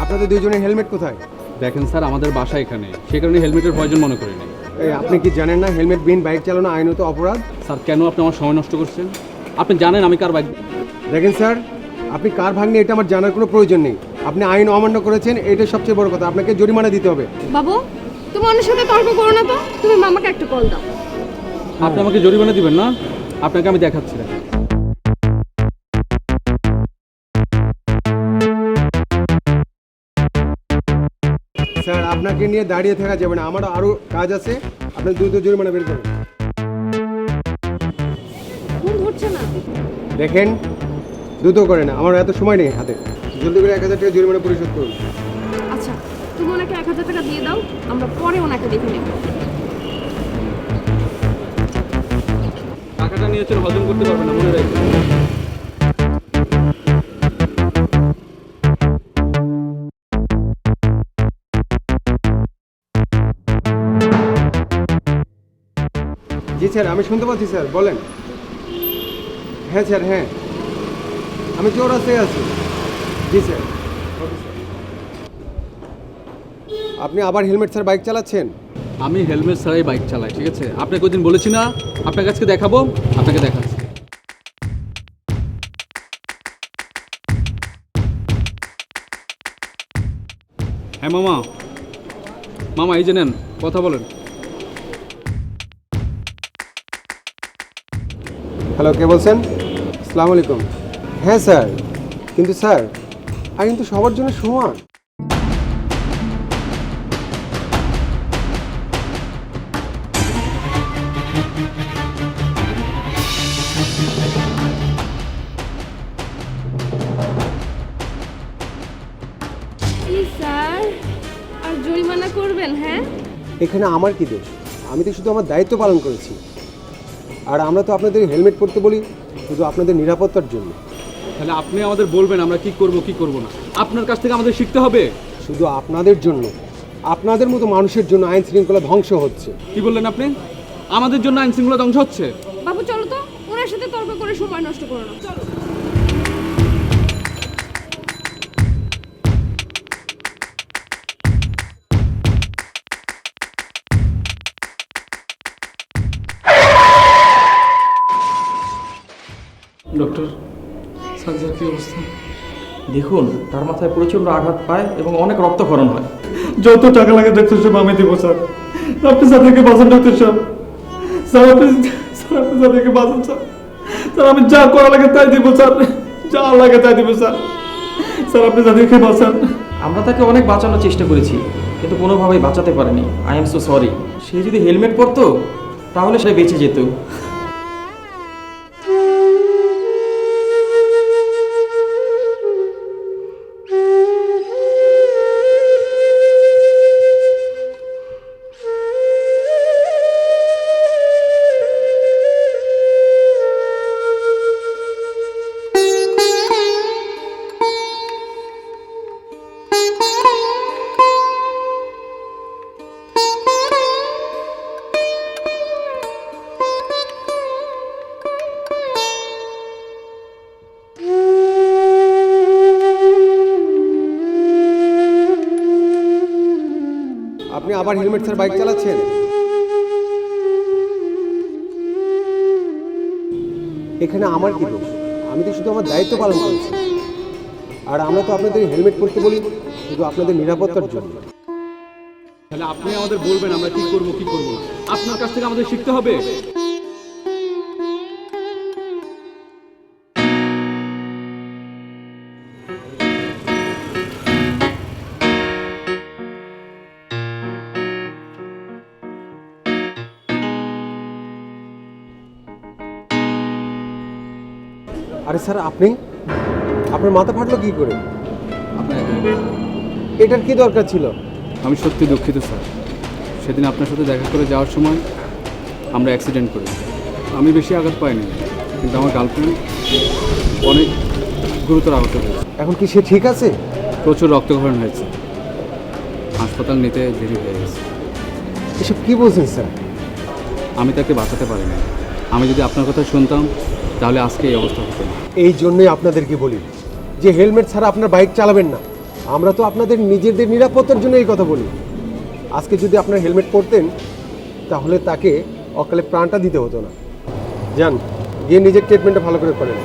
আপনাদের দুইজনের হেলমেট কোথায়? দেখেন স্যার, আমাদের বাসা এখানে, সে কারণে হেলমেটের প্রয়োজন মনে করি না। এই আপনি কি জানেন না হেলমেট বিহীন বাইক চালানো আইনত অপরাধ? স্যার, কেন আপনি আমার সময় নষ্ট করছেন? আপনি জানেন আমি কার বাইক। দেখেন স্যার, আপনি কার ভাঙনি এটা আমার জানার কোনো প্রয়োজন নেই। আপনি আইন অমান্য করেছেন, এটা সবচেয়ে বড় কথা। আপনাকে জরিমানা দিতে হবে। বাবু, তুমি ওনার সাথে তর্ক করো না তো, তুমি মামাকে একটা কল দাও। আপনি আমাকে জরিমানা দিবেন না? আপনাকে আমি দেখাচ্ছি। স্যার, আপনাকে নিয়ে দাঁড়িয়ে থাকা যাবে না, আমারও আরও কাজ আছে। আপনি দ্রুত জরিমানা বের করুন। ফোন ধরছে না। দেখেন, দ্রুত করেন, আমার এত সময় নেই হাতে। জলদি করে 1000 টাকা জরিমানা পরিশোধ করুন। আচ্ছা, তুমি ওনাকে 1000 টাকা দিয়ে দাও, আমরা পরে ওনাকে দেখে নেব। টাকাটা নিয়েছেন, হজম করতে পারবেন না, মনে রাখবেন। জি স্যার, আমি শুনতে পাচ্ছি স্যার, বলেন। হ্যাঁ স্যার, হ্যাঁ, আমি চৌরাস্তায় আছি। জি স্যার, ওকে স্যার। আপনি আবার হেলমেট স্যার বাইক চালাচ্ছেন? আমি হেলমেট ছাড়াই বাইক চালাই, ঠিক আছে? আপনাকে ওই দিন বলেছি না আপনার কাছে দেখাবো, আপনাকে দেখাচ্ছি। হ্যাঁ মামা, মামা এই যে নেন, কথা বলেন। হ্যালো, কে বলছেন? আসসালামু আলাইকুম। হ্যাঁ স্যার, কিন্তু স্যার আইন তো সবার জন্য সমান। কি স্যার, আর জরিমানা করবেন? হ্যাঁ, এখানে আমার কি দোষ? আমি তো শুধু আমার দায়িত্ব পালন করেছি। আর আমরা তো আপনাদের হেলমেট পরতে বলি শুধু আপনাদের নিরাপত্তার জন্য। তাহলে আপনি আমাদের বলবেন আমরা কি করব কি করব না। আপনার কাছ থেকে আমাদের শিখতে হবে। শুধু আপনাদের জন্য, আপনাদের মতো মানুষের জন্য আইন শৃঙ্খলা ধ্বংস হচ্ছে। কি বললেন আপনি? আমাদের জন্য আইন শৃঙ্খলা ধ্বংস হচ্ছে? বাবু চলো তো, ওনার সাথে তর্ক করে সময় নষ্ট করো না, চলো। ডক্টর, সার্জার কি অবস্থা? দেখুন, তার মাথায় প্রচণ্ড আঘাত পায় এবং অনেক রক্তক্ষরণ হয়। যত টাকা লাগে ডাক্তার সাহেব আমি দেবো স্যার। আপনি স্যারকে বাঁচান ডাক্তার সাহেব। স্যার আপনি স্যারকে বাঁচান স্যার। স্যার আমি যা করা লাগে তাই দেবো স্যার, যা লাগে তাই দেবো স্যার। স্যার আপনি তাদেরকে বাঁচান। আমরা তাকে অনেক বাঁচানোর চেষ্টা করেছি, কিন্তু কোনোভাবেই বাঁচাতে পারিনি। I am so sorry. সে যদি হেলমেট পরতো তাহলে সে বেঁচে যেত। আপনি আবার হেলমেট স্যার বাইক চালাচ্ছেন? এখানে আমার কি দোষ? আমি তো শুধু আমার দায়িত্ব পালন করেছি। আর আমরা তো আপনাদের হেলমেট পরতে বলি শুধু আপনাদের নিরাপত্তার জন্য। তাহলে আপনি আমাদের বলবেন আমরা কি করব কি করব না। আপনার কাছ থেকে আমাদের শিখতে হবে। আরে স্যার, আপনার মাথা ফাটলো কি করে? আপনার এটার কি দরকার ছিল? আমি সত্যি দুঃখিত স্যার। সেদিন আপনার সাথে দেখা করে যাওয়ার সময় আমরা অ্যাক্সিডেন্ট করি। আমি বেশি আঘাত পাইনি, কিন্তু আমার গার্লফ্রেন্ড অনেক গুরুতর আহত হয়েছে। এখন কি সে ঠিক আছে? প্রচুর রক্তক্ষরণ হয়েছে, হাসপাতাল নিতে দেরি হয়ে গেছে। এসব কি বলছেন স্যার? আমি তাকে বাঁচাতে পারিনি। আমি যদি আপনার কথা শুনতাম তাহলে আজকে এই অবস্থা হতো না। এই জন্যই আপনাদেরকে বলি যে হেলমেট ছাড়া আপনার বাইক চালাবেন না। আমরা তো আপনাদের নিজেদের নিরাপত্তার জন্য এই কথা বলি। আজকে যদি আপনার হেলমেট পরতেন তাহলে তাকে অকালে প্রাণটা দিতে হতো না। যান, গিয়ে নিজের ট্রিটমেন্টটা ভালো করে করেন।